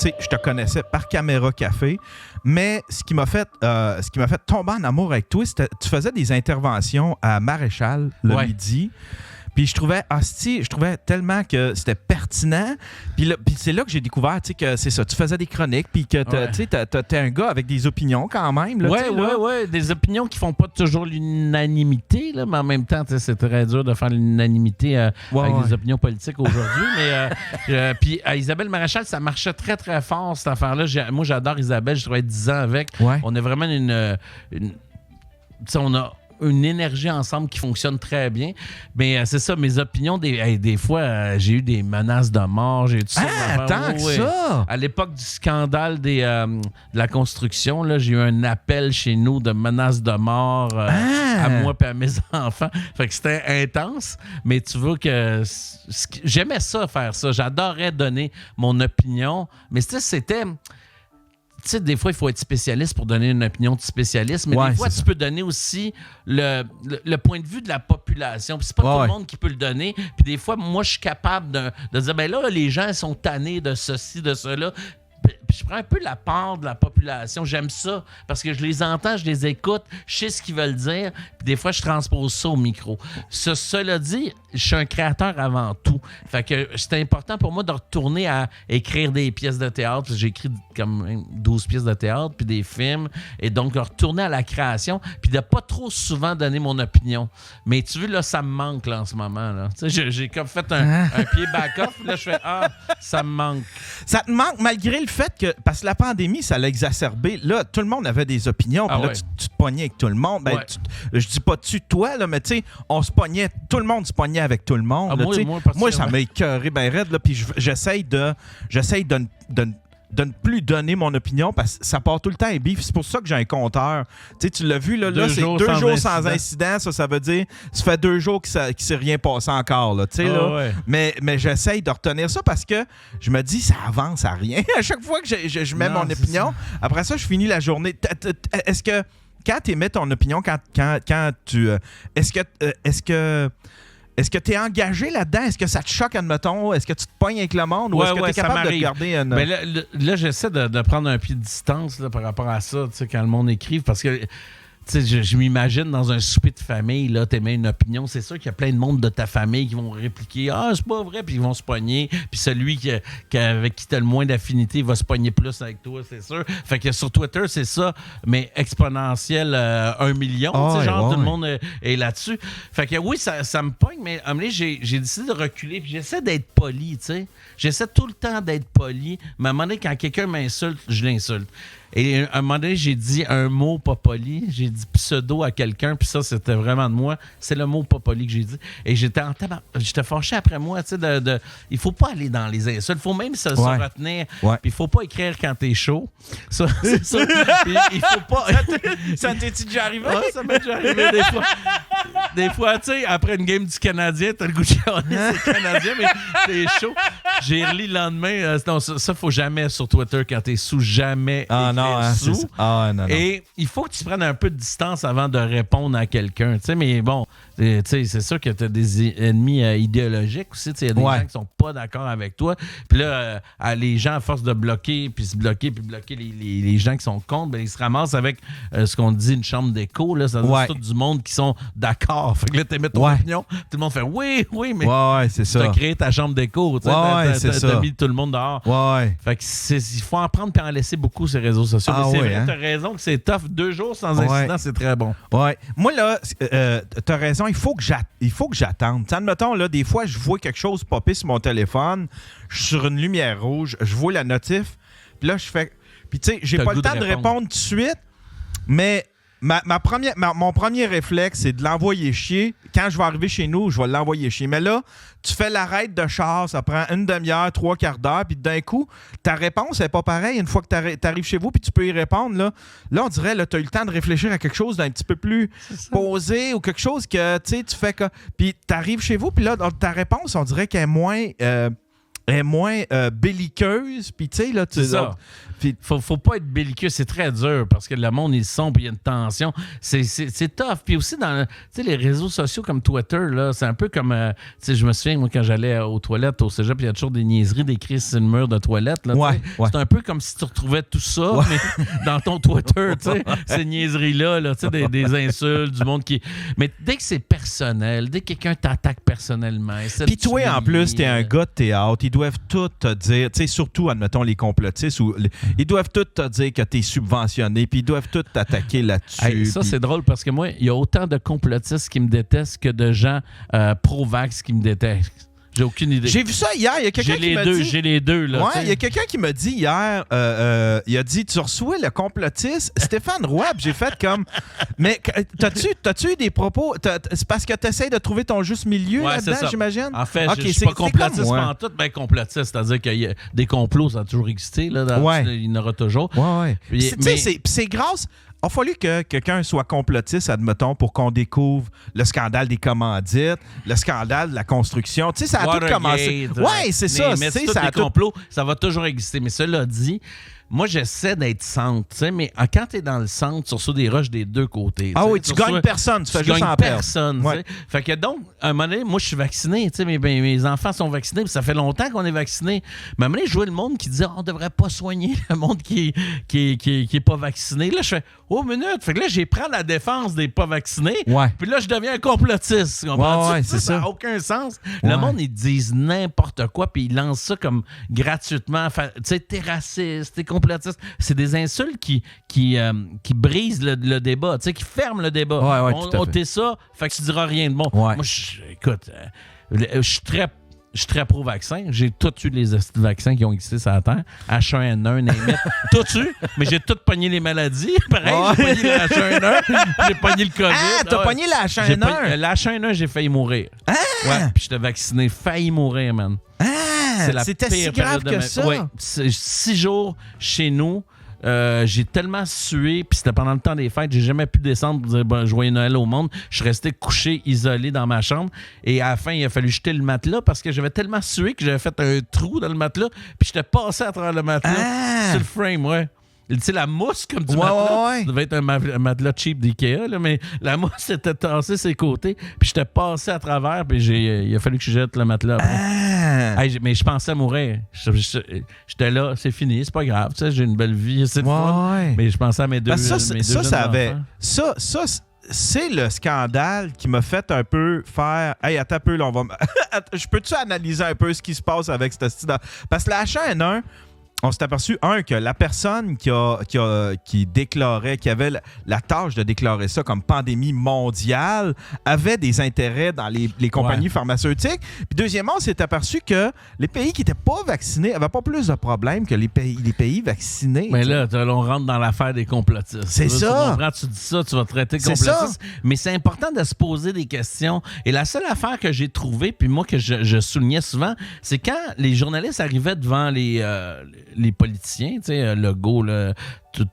tu sais, je te connaissais par Caméra Café, mais ce qui m'a fait tomber en amour avec toi, c'était tu faisais des interventions à Maréchal le midi. Puis je trouvais tellement que c'était pertinent. Puis c'est là que j'ai découvert, tu sais, que c'est ça. Tu faisais des chroniques, puis que tu sais, t'es un gars avec des opinions quand même. Oui. Des opinions qui font pas toujours l'unanimité, là, mais en même temps, c'est très dur de faire l'unanimité avec des opinions politiques aujourd'hui. Mais puis à Isabelle Maréchal, ça marchait très, très fort, cette affaire-là. Moi, j'adore Isabelle. Je travaille 10 ans avec. Ouais. On a vraiment on a une énergie ensemble qui fonctionne très bien. Mais c'est ça, mes opinions, des fois, j'ai eu des menaces de mort. J'ai eu tout ça. Tant que ça! À l'époque du scandale de la construction, là, j'ai eu un appel chez nous de menaces de mort à moi et à mes enfants. Fait que c'était intense, mais tu vois que j'aimais ça, faire ça. J'adorais donner mon opinion, mais c'était... Tu sais, des fois, il faut être spécialiste pour donner une opinion de spécialiste, mais des fois, tu peux donner aussi le point de vue de la population. Puis c'est pas tout le monde qui peut le donner. Puis des fois, moi, je suis capable de dire, ben là, les gens sont tannés de ceci, de cela. Puis je prends un peu la part de la population. J'aime ça parce que je les entends, je les écoute, je sais ce qu'ils veulent dire. Puis des fois, je transpose ça au micro. Cela dit, je suis un créateur avant tout. Fait que c'est important pour moi de retourner à écrire des pièces de théâtre. J'ai écrit comme 12 pièces de théâtre, puis des films. Et donc, de retourner à la création, puis de pas trop souvent donner mon opinion. Mais tu vois, là, ça me manque là, en ce moment. Là. Tu sais, j'ai comme fait un pied back-off. Là, je fais ça me manque. Ça te manque malgré le fait que, parce que la pandémie, ça l'a exacerbé. Là, tout le monde avait des opinions. Puis là, tu te pognais avec tout le monde. Ben, je dis pas dessus toi, là, mais tu sais, on se pognait, tout le monde se pognait avec tout le monde. Là, moi, ça m'a écœuré ben raide. Là, puis j'essaye de ne plus donner mon opinion parce que ça part tout le temps et bif. C'est pour ça que j'ai un compteur. Tu l'as vu, là c'est 2 jours sans incident. Ça veut dire ça fait 2 jours qu'il ne s'est rien passé encore. Là, Mais j'essaye de retenir ça parce que je me dis ça avance à rien. À chaque fois que je mets mon opinion, après ça, je finis la journée. Est-ce que quand tu émets ton opinion, quand tu... Est-ce que tu es engagé là-dedans? Est-ce que ça te choque, admettons? Est-ce que tu te pognes avec le monde? Ou est-ce que tu es capable de garder une... Mais là, j'essaie de prendre un pied de distance là, par rapport à ça, quand le monde écrive, parce que je m'imagine dans un souper de famille, là, t'émets une opinion, c'est sûr qu'il y a plein de monde de ta famille qui vont répliquer « Ah, c'est pas vrai », puis ils vont se pogner, puis celui avec qui t'as le moins d'affinité va se pogner plus avec toi, c'est sûr. Fait que sur Twitter, c'est ça, mais exponentiel 1 million, tout le monde est là-dessus. Fait que oui, ça me pogne, mais à un moment donné, j'ai décidé de reculer, puis j'essaie d'être poli, tu sais. J'essaie tout le temps d'être poli, mais à un moment donné, quand quelqu'un m'insulte, je l'insulte. Et à un moment donné, j'ai dit un mot pas poli. J'ai dit pseudo à quelqu'un, puis ça, c'était vraiment de moi. C'est le mot pas poli que j'ai dit. Et j'étais fâché après moi, tu sais, il faut pas aller dans les insultes. Il faut même se retenir. Puis il faut pas écrire quand t'es chaud. Ça, c'est ça. Puis, il faut pas... Ça t'est déjà arrivé? Ça m'est déjà arrivé des fois. Des fois, tu sais, après une game du Canadien, t'as le goût de chialer, c'est le Canadien, mais t'es chaud. J'ai relu le lendemain. Non, ça, faut jamais sur Twitter quand t'es sous, jamais sous. Non. Et il faut que tu prennes un peu de distance avant de répondre à quelqu'un. Tu sais, mais bon, tu sais, c'est sûr que t'as des ennemis idéologiques aussi. Il y a des gens qui sont pas d'accord avec toi. Puis là, les gens, à force de bloquer, puis se bloquer, puis bloquer les gens qui sont contre, ben, ils se ramassent avec ce qu'on dit une chambre d'écho. Là, ça c'est tout du monde qui sont d'accord. Fait que là, t'émets ton opinion, tout le monde fait oui, mais c'est ça. T'as créé ta chambre d'écho. T'as mis tout le monde dehors. Fait que il faut en prendre et en laisser beaucoup ces réseaux sociaux. Mais c'est vrai, t'as raison que c'est tough. 2 jours sans incident, c'est très bon. Moi, là, t'as raison, il faut que j'attende. Admettons, là, des fois, je vois quelque chose popper sur mon téléphone, je suis sur une lumière rouge, je vois la notif, puis là, je fais... Puis, tu sais, j'ai pas le temps de répondre tout de suite, mais... Mon premier réflexe, c'est de l'envoyer chier. Quand je vais arriver chez nous, je vais l'envoyer chier. Mais là, tu fais l'arrêt de char, ça prend une demi-heure, 3/4 d'heure, puis d'un coup, ta réponse n'est pas pareille. Une fois que tu arrives chez vous, puis tu peux y répondre, là on dirait que tu as eu le temps de réfléchir à quelque chose d'un petit peu plus posé ou quelque chose que tu fais... Puis tu arrives chez vous, puis là, ta réponse, on dirait qu'elle est moins... belliqueuse, puis tu sais, là, faut pas être belliqueux. C'est très dur parce que le monde, ils sont, puis il y a une tension. C'est tough. Puis aussi, dans les réseaux sociaux comme Twitter, là, c'est un peu comme... je me souviens, moi, quand j'allais aux toilettes au cégep, il y a toujours des niaiseries décrites sur le mur de toilette. Là, c'est un peu comme si tu retrouvais tout ça mais dans ton Twitter, ces niaiseries-là, là, des insultes, du monde qui... Mais dès que c'est personnel, dès que quelqu'un t'attaque personnellement... Puis toi, en plus, t'es un gars de théâtre, ils doivent tout te dire, surtout, admettons, les complotistes, ils doivent tout te dire que t'es subventionné, puis ils doivent tout t'attaquer là-dessus. Hey, ça, c'est drôle parce que moi, il y a autant de complotistes qui me détestent que de gens pro-vax qui me détestent. J'ai aucune idée. J'ai vu ça hier. Il y a quelqu'un qui m'a dit... J'ai les deux. Là, il y a quelqu'un qui m'a dit hier, il a dit, tu reçois le complotiste Stéphane Roy. J'ai fait comme... Mais t'as-tu eu des propos... C'est parce que t'essayes de trouver ton juste milieu là-dedans, j'imagine? En fait, je suis pas complotiste en tout, mais complotiste. C'est-à-dire qu'il y a des complots, ça a toujours existé. Là, il y en aura toujours. C'est grâce... Il a fallu que quelqu'un soit complotiste, admettons, pour qu'on découvre le scandale des commandites, le scandale de la construction. Tu sais, ça a tout commencé. Oui, c'est ça. Mais tous les complots, ça va toujours exister. Mais cela dit, moi, j'essaie d'être centre, tu sais, mais quand tu es dans le centre, tu reçois des rushs des deux côtés. Ah oui, tu gagnes personne, tu fais juste en perdre. Personne, tu sais. Fait que donc, à un moment donné, moi, je suis vacciné, tu sais, mes enfants sont vaccinés, puis ça fait longtemps qu'on est vacciné. Mais à un moment donné, je vois le monde qui dit on devrait pas soigner le monde qui est pas vacciné. Là, je fais minute. Fait que là, j'ai pris la défense des pas vaccinés. Puis là, je deviens un complotiste. C'est ça n'a aucun sens. Le monde, ils disent n'importe quoi, puis ils lancent ça comme gratuitement. Tu sais, t'es raciste, t'es complotiste. C'est des insultes qui brisent le débat, tu sais, qui ferment le débat. T'es ça, fait que tu diras rien de bon. Moi, écoute, je suis très pro-vaccin. J'ai tout eu les vaccins qui ont existé sur la Terre. H1N1, tout eu, mais j'ai tout pogné les maladies. Pareil, j'ai pogné le H1N1, j'ai pogné le COVID. Ah, t'as pogné la H1N1? La H1N1, j'ai failli mourir. Puis j'étais vacciné, failli mourir, man. C'était si grave que ça? Oui, 6 jours chez nous. J'ai tellement sué, puis c'était pendant le temps des fêtes, j'ai jamais pu descendre pour dire joyeux Noël au monde. Je suis resté couché, isolé dans ma chambre. Et à la fin, il a fallu jeter le matelas parce que j'avais tellement sué que j'avais fait un trou dans le matelas, puis j'étais passé à travers le matelas sur le frame, Tu sais, la mousse comme du matelas. Ça devait être un matelas cheap d'Ikea, là, mais la mousse était tassée ses côtés. Puis j'étais passé à travers, puis il a fallu que je jette le matelas après. Mais je pensais mourir. J'étais là, c'est fini, c'est pas grave. Tu sais, j'ai une belle vie cette fois. Mais je pensais à mes deux enfants. Ça, c'est le scandale qui m'a fait un peu faire « Hey, attends un peu, là, je peux-tu analyser un peu ce qui se passe avec cette style? Parce que la H1N1, on s'est aperçu, que la personne qui déclarait, qui avait la tâche de déclarer ça comme pandémie mondiale, avait des intérêts dans les compagnies pharmaceutiques. Puis deuxièmement, on s'est aperçu que les pays qui n'étaient pas vaccinés n'avaient pas plus de problèmes que les pays vaccinés. Mais là, on rentre dans l'affaire des complotistes. C'est ça. Tu dis ça, tu vas traiter de complotiste. Mais c'est important de se poser des questions. Et la seule affaire que j'ai trouvée, puis moi que je soulignais souvent, c'est quand les journalistes arrivaient devant les politiciens, tu sais, Legault, tout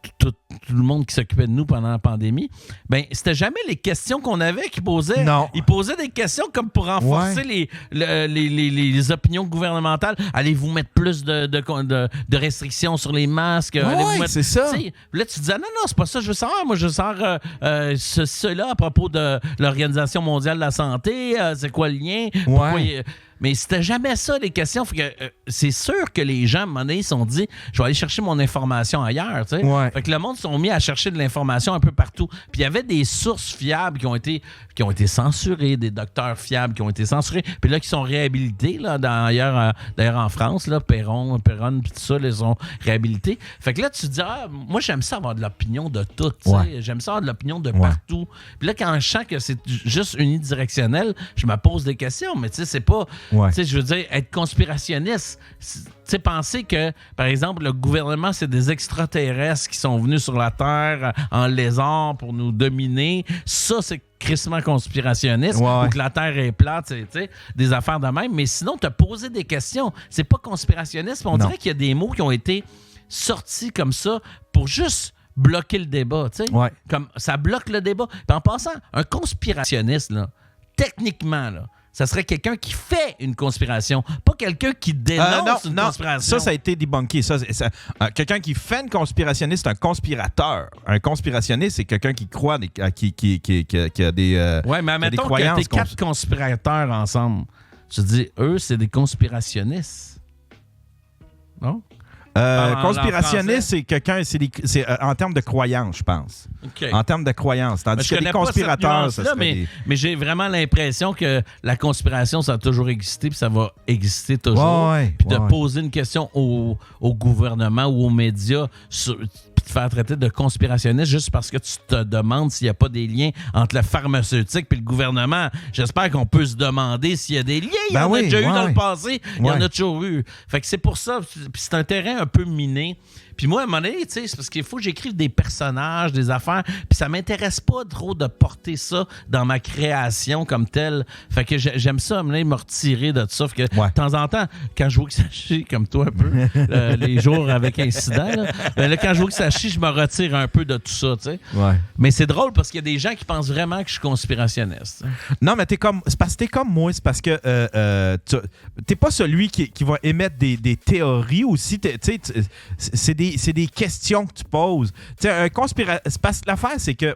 le monde qui s'occupait de nous pendant la pandémie, ben c'était jamais les questions qu'on avait qu'ils posaient. Non. Ils posaient des questions comme pour renforcer les opinions gouvernementales. Allez-vous mettre plus de restrictions sur les masques? C'est ça. Là, tu disais, non, c'est pas ça, je veux savoir. Moi, je veux savoir cela à propos de l'Organisation mondiale de la santé. C'est quoi le lien? Mais c'était jamais ça, les questions. C'est sûr que les gens, à un moment donné, se sont dit, je vais aller chercher mon information ailleurs. Tu sais? Fait que le monde se sont mis à chercher de l'information un peu partout. Puis il y avait des sources fiables qui ont été censurées, des docteurs fiables qui ont été censurés, puis là, qui sont réhabilités. Là, d'ailleurs, en France, là, Perron, puis tout ça, les sont réhabilités. Fait que là, tu te dis, moi, j'aime ça avoir de l'opinion de tout. J'aime ça avoir de l'opinion de partout. Puis là, quand je sens que c'est juste unidirectionnel, je me pose des questions. Mais tu sais, c'est pas... Tu sais, je veux dire, être conspirationniste, tu sais, penser que, par exemple, le gouvernement, c'est des extraterrestres qui sont venus sur la Terre en lézard pour nous dominer, ça, c'est crissement conspirationniste, ou que la Terre est plate, tu sais, des affaires de même. Mais sinon, te poser des questions, c'est pas conspirationniste. On dirait qu'il y a des mots qui ont été sortis comme ça pour juste bloquer le débat, tu sais. Comme ça bloque le débat. Puis en passant, un conspirationniste, là, techniquement, là, Ça serait quelqu'un qui fait une conspiration, pas quelqu'un qui dénonce une conspiration. Ça a été débunké. Quelqu'un qui fait une conspirationniste, c'est un conspirateur. Un conspirationniste, c'est quelqu'un qui croit, qui a des oui, mais admettons que t'es 4 conspirateurs ensemble. Je dis, eux, c'est des conspirationnistes. Non? Conspirationniste, c'est quelqu'un, c'est en termes de croyance, je pense. Okay. En termes de croyance. Tandis que les conspirateurs, ça mais j'ai vraiment l'impression que la conspiration, ça a toujours existé, puis ça va exister toujours. Puis de poser une question au gouvernement ou aux médias puis te faire traiter de conspirationniste juste parce que tu te demandes s'il n'y a pas des liens entre la pharmaceutique et le gouvernement. J'espère qu'on peut se demander s'il y a des liens. Il y en a déjà eu dans le passé. Il y en a toujours eu. Fait que c'est pour ça. Puis c'est un terrain un peu miné. Puis moi, à un moment donné, c'est parce qu'il faut que j'écrive des personnages, des affaires, puis ça m'intéresse pas trop de porter ça dans ma création comme telle. Fait que j'aime ça, me retirer de ça. Fait que de temps en temps, quand je vois que ça chie, comme toi un peu, les jours avec incident, là, quand je vois que ça chie, je me retire un peu de tout ça, tu sais. Mais c'est drôle parce qu'il y a des gens qui pensent vraiment que je suis conspirationniste. Non, mais c'est parce que t'es comme moi, c'est parce que t'es pas celui qui va émettre des théories aussi. C'est des questions que tu poses. L'affaire, c'est que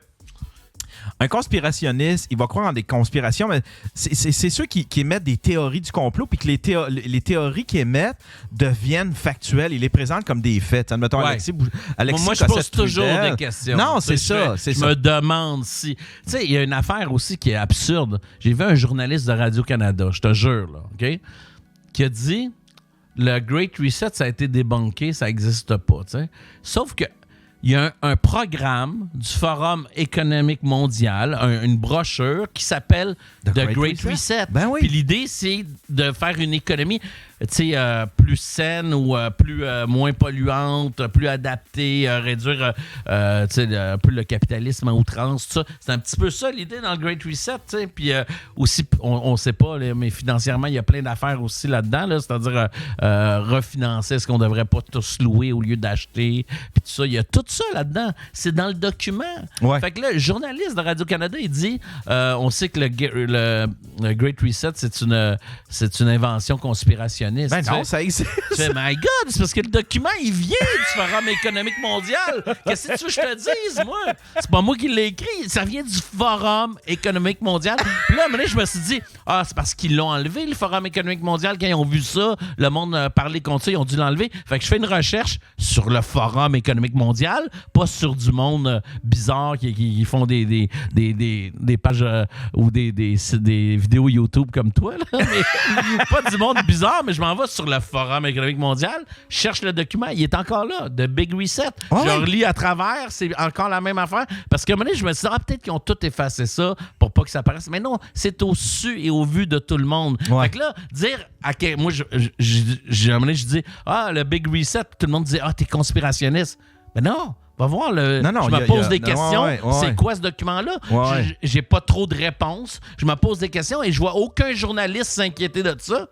un conspirationniste, il va croire en des conspirations, mais c'est ceux qui émettent des théories du complot, puis que les théories qu'ils émettent deviennent factuelles. Ils les présentent comme des faits. Admettons, Alexis moi, je pose toujours des questions. Non, c'est ça. Je me demande si... Tu sais, il y a une affaire aussi qui est absurde. J'ai vu un journaliste de Radio-Canada, je te jure, là, OK, qui a dit... Le Great Reset, ça a été débunké, ça n'existe pas. T'sais. Sauf que il y a un programme du Forum économique mondial, une brochure qui s'appelle The Great Reset. Ben oui. Puis l'idée, c'est de faire une économie plus saine ou moins polluante, plus adaptée, réduire un peu le capitalisme à outrance, tout ça. C'est un petit peu ça l'idée dans le Great Reset. T'sais. Puis aussi, on ne sait pas, mais financièrement, il y a plein d'affaires aussi là-dedans, c'est-à-dire refinancer ce qu'on ne devrait pas tous louer au lieu d'acheter. Puis tout ça, il y a tout ça là-dedans. C'est dans le document. Ouais. Fait que là, le journaliste de Radio-Canada, il dit on sait que le Great Reset, c'est une invention conspirationniste. Ben non, ça existe. Tu fais, my God, c'est parce que le document, il vient du Forum économique mondial. Qu'est-ce que tu veux que je te dise, moi? C'est pas moi qui l'ai écrit. Ça vient du Forum économique mondial. Puis là, à un moment donné, je me suis dit, c'est parce qu'ils l'ont enlevé, le Forum économique mondial. Quand ils ont vu ça, le monde parlait contre ça, ils ont dû l'enlever. Fait que je fais une recherche sur le Forum économique mondial, pas sur du monde bizarre qui font des pages ou des vidéos YouTube comme toi, là. Mais pas du monde bizarre, mais je m'en vais sur le Forum économique mondial, je cherche le document, il est encore là, The Big Reset. Je relis à travers, c'est encore la même affaire. Parce qu'à un moment donné, je me suis dit, peut-être qu'ils ont tout effacé ça pour pas que ça apparaisse. Mais non, c'est au su et au vu de tout le monde. Fait que là, dire, moi, à un moment donné, je dis, le Big Reset, tout le monde dit, t'es conspirationniste. Mais non! Va voir, je me pose des questions. C'est quoi ce document-là? J'ai pas trop de réponses. Je me pose des questions et je vois aucun journaliste s'inquiéter de ça.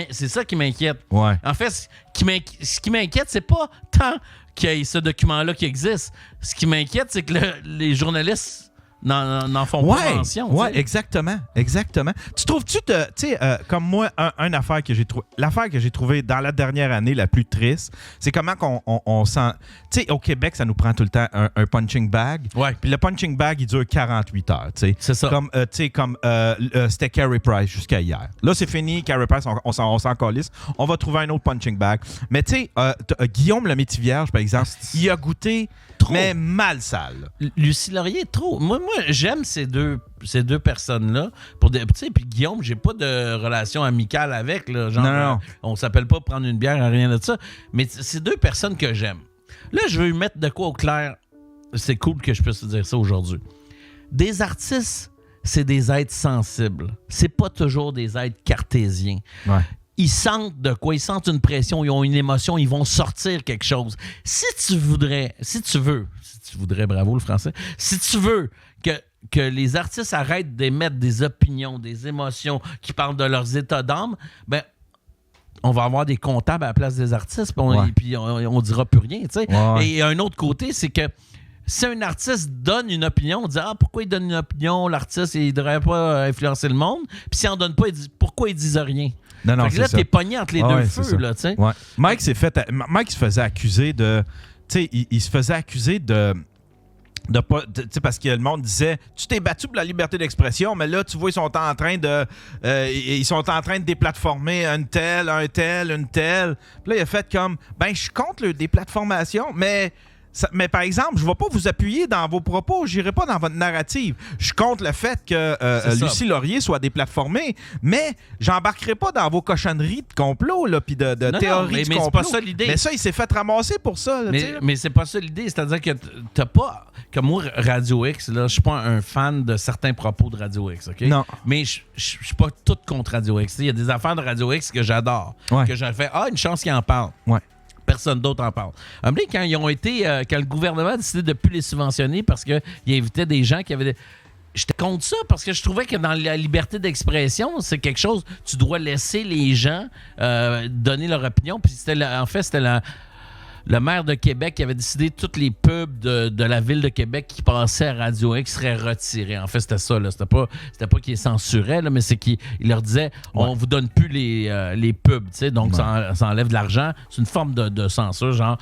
C'est ça qui m'inquiète. En fait, ce qui m'inquiète, c'est pas tant qu'il y ait ce document-là qui existe. Ce qui m'inquiète, c'est que les journalistes n'en font pas mention. Oui, exactement. Tu trouves-tu, comme moi, l'affaire que j'ai trouvée dans la dernière année la plus triste, c'est comment on sent... Tu sais, au Québec, ça nous prend tout le temps un punching bag. Puis le punching bag, il dure 48 heures. T'sais. C'est ça. C'était Carey Price jusqu'à hier. Là, c'est fini. Carey Price, on s'en calisse. On va trouver un autre punching bag. Mais tu sais, Guillaume le Métis-Vierge, par exemple, il a goûté... Trop. Mais mal sale. Lucie Laurier, trop. Moi, j'aime ces deux personnes-là. Puis Guillaume, j'ai pas de relation amicale avec. Là, genre, non. On s'appelle pas prendre une bière, rien de ça. Mais c'est deux personnes que j'aime. Là, je veux mettre de quoi au clair. C'est cool que je puisse te dire ça aujourd'hui. Des artistes, c'est des êtres sensibles. C'est pas toujours des êtres cartésiens. Ils sentent de quoi? Ils sentent une pression, ils ont une émotion, ils vont sortir quelque chose. Si tu veux, bravo le français, si tu veux que les artistes arrêtent d'émettre des opinions, des émotions qui parlent de leurs états d'âme, ben on va avoir des comptables à la place des artistes, puis on dira plus rien, tu sais. Et un autre côté, c'est que si un artiste donne une opinion, on dit pourquoi il donne une opinion, l'artiste, il ne devrait pas influencer le monde. Puis s'il n'en donne pas, il dit pourquoi il disent rien. Non, fait que là, t'es pogné entre les deux feux, là, tu sais. Ouais. Mike se faisait accuser de. Tu sais, il se faisait accuser de pas, parce que le monde disait tu t'es battu pour la liberté d'expression, mais là tu vois ils sont en train de déplatformer une telle. Puis là il a fait comme je suis contre le déplatformation, mais par exemple, je ne vais pas vous appuyer dans vos propos, je n'irai pas dans votre narrative. Je suis contre le fait que Lucie Laurier soit déplatformée, mais j'embarquerai pas dans vos cochonneries de complot puis de théories de complot. Mais c'est pas ça l'idée. Mais ça, il s'est fait ramasser pour ça. Là, mais c'est pas ça l'idée. C'est-à-dire que t'as pas... Comme moi, Radio X, là, je suis pas un fan de certains propos de Radio X, OK? Non. Mais je suis pas tout contre Radio X. Il y a des affaires de Radio X que j'adore. Ouais. Que j'ai fait, une chance qu'ils en parlent. Ouais. Personne d'autre en parle. Quand le gouvernement a décidé de ne plus les subventionner parce qu'il invitait des gens qui avaient... J'étais contre ça parce que je trouvais que dans la liberté d'expression, c'est quelque chose... Tu dois laisser les gens donner leur opinion. Puis c'était le maire de Québec qui avait décidé que toutes les pubs de la ville de Québec qui passaient à Radio X seraient retirés. En fait, c'était ça. Là. C'était pas qu'il les censurait, là, mais c'est qu'il leur disait on vous donne plus les pubs. Donc, ça enlève de l'argent. C'est une forme de censure, genre.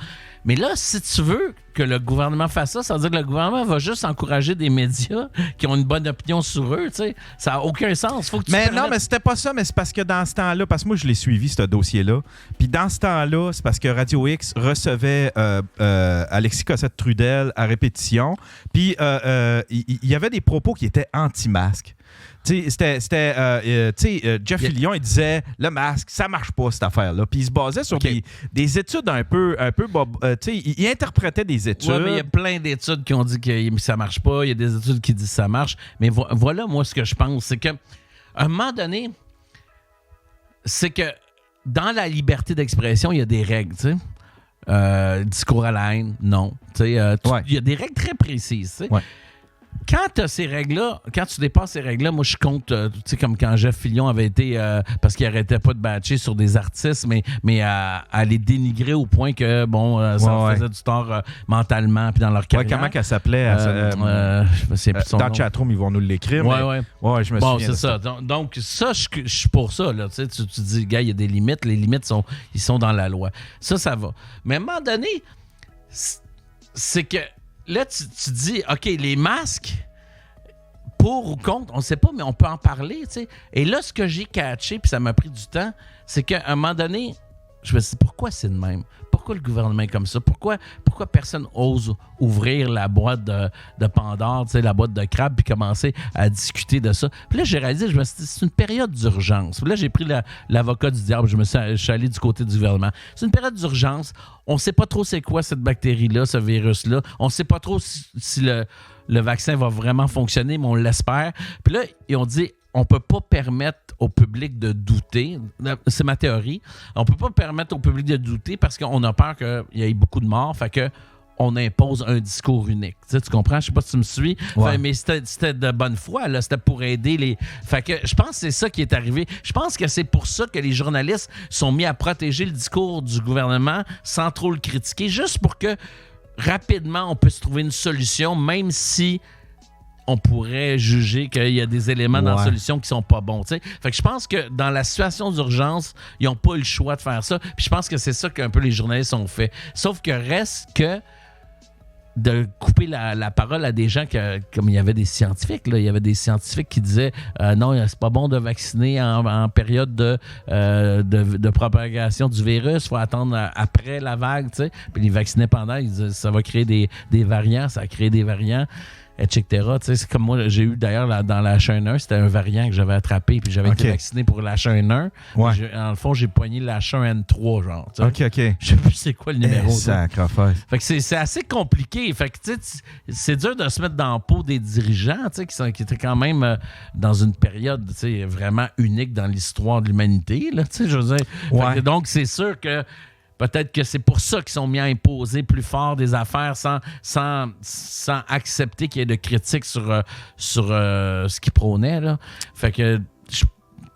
Mais là, si tu veux que le gouvernement fasse ça, ça veut dire que le gouvernement va juste encourager des médias qui ont une bonne opinion sur eux. T'sais. Ça n'a aucun sens. Faut que non, mais c'était pas ça. Mais c'est parce que dans ce temps-là, parce que moi, je l'ai suivi, ce dossier-là. Puis dans ce temps-là, c'est parce que Radio X recevait Alexis Cossette-Trudel à répétition. Puis il y avait des propos qui étaient anti-masques. Jeff Fillion, il disait le masque, ça marche pas cette affaire-là. Puis il se basait sur des études un peu il interprétait des études. Oui, mais il y a plein d'études qui ont dit que ça marche pas. Il y a des études qui disent que ça marche. Mais voilà, moi, ce que je pense, c'est qu'à un moment donné, c'est que dans la liberté d'expression, il y a des règles, tu sais. Discours à la haine, non. Il y a des règles très précises, tu sais. Ouais. Quand tu dépasses ces règles-là, moi, je compte, tu sais, comme quand Jeff Fillion avait été, parce qu'il n'arrêtait pas de batcher sur des artistes, mais à les dénigrer au point que, ça leur faisait du tort mentalement puis dans leur carrière. Comment qu'elle s'appelait? Dans le chatroom, ils vont nous l'écrire. Ouais, je me souviens. C'est ça. Donc, ça, je suis pour ça. Là, tu dis, gars, il y a des limites. Les limites, ils sont dans la loi. Ça va. Mais à un moment donné, c'est que là, tu dis, OK, les masques, pour ou contre, on ne sait pas, mais on peut en parler, tu sais. Et là, ce que j'ai catché, puis ça m'a pris du temps, c'est qu'à un moment donné, je me suis dit, pourquoi c'est de même? Pourquoi le gouvernement est comme ça? Pourquoi personne ose ouvrir la boîte de Pandore, tu sais, la boîte de crabe, puis commencer à discuter de ça? Puis là, j'ai réalisé, je me suis dit, c'est une période d'urgence. Puis là, j'ai pris l'avocat du diable, je suis allé du côté du gouvernement. C'est une période d'urgence. On ne sait pas trop c'est quoi cette bactérie-là, ce virus-là. On ne sait pas trop si le vaccin va vraiment fonctionner, mais on l'espère. Puis là, ils ont dit, on ne peut pas permettre au public de douter. C'est ma théorie. On ne peut pas permettre au public de douter parce qu'on a peur qu'il y ait beaucoup de morts. Fait que on impose un discours unique. Tu comprends? Je ne sais pas si tu me suis. Ouais. Mais c'était de bonne foi. Là. C'était pour aider les... Fait que je pense que c'est ça qui est arrivé. Je pense que c'est pour ça que les journalistes sont mis à protéger le discours du gouvernement sans trop le critiquer, juste pour que rapidement on puisse trouver une solution, même si on pourrait juger qu'il y a des éléments dans la solution qui sont pas bons. T'sais. Fait que je pense que dans la situation d'urgence, ils n'ont pas eu le choix de faire ça. Puis je pense que c'est ça qu'un peu les journalistes ont fait. Sauf que reste que de couper la parole à des gens comme il y avait des scientifiques, là, il y avait des scientifiques qui disaient non, c'est pas bon de vacciner en période de propagation du virus, il faut attendre après la vague, tu sais. Puis ils vaccinaient pendant, ils disaient ça va créer des variants, ça a créé des variants, etc. C'est comme moi, j'ai eu d'ailleurs dans la H1N1, c'était un variant que j'avais attrapé, puis j'avais été vacciné pour la H1N1. Ouais. Dans le fond, j'ai pogné la H1N3, genre. OK. Je sais plus c'est quoi le numéro. Fait que c'est assez compliqué. Fait que c'est dur de se mettre dans la peau des dirigeants, qui étaient quand même dans une période vraiment unique dans l'histoire de l'humanité. Là, je veux dire. Donc, c'est sûr que peut-être que c'est pour ça qu'ils sont mis à imposer plus fort des affaires sans accepter qu'il y ait de critiques sur ce qu'ils prônaient. Là. Fait que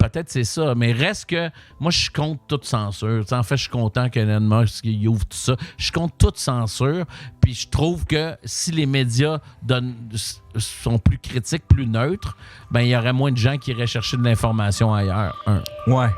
peut-être c'est ça. Mais reste que moi, je suis contre toute censure. T'sais, en fait, je suis content qu'Elon Musk ouvre tout ça. Je suis contre toute censure. Puis je trouve que si les médias sont plus critiques, plus neutres, ben il y aurait moins de gens qui iraient chercher de l'information ailleurs. Ouais.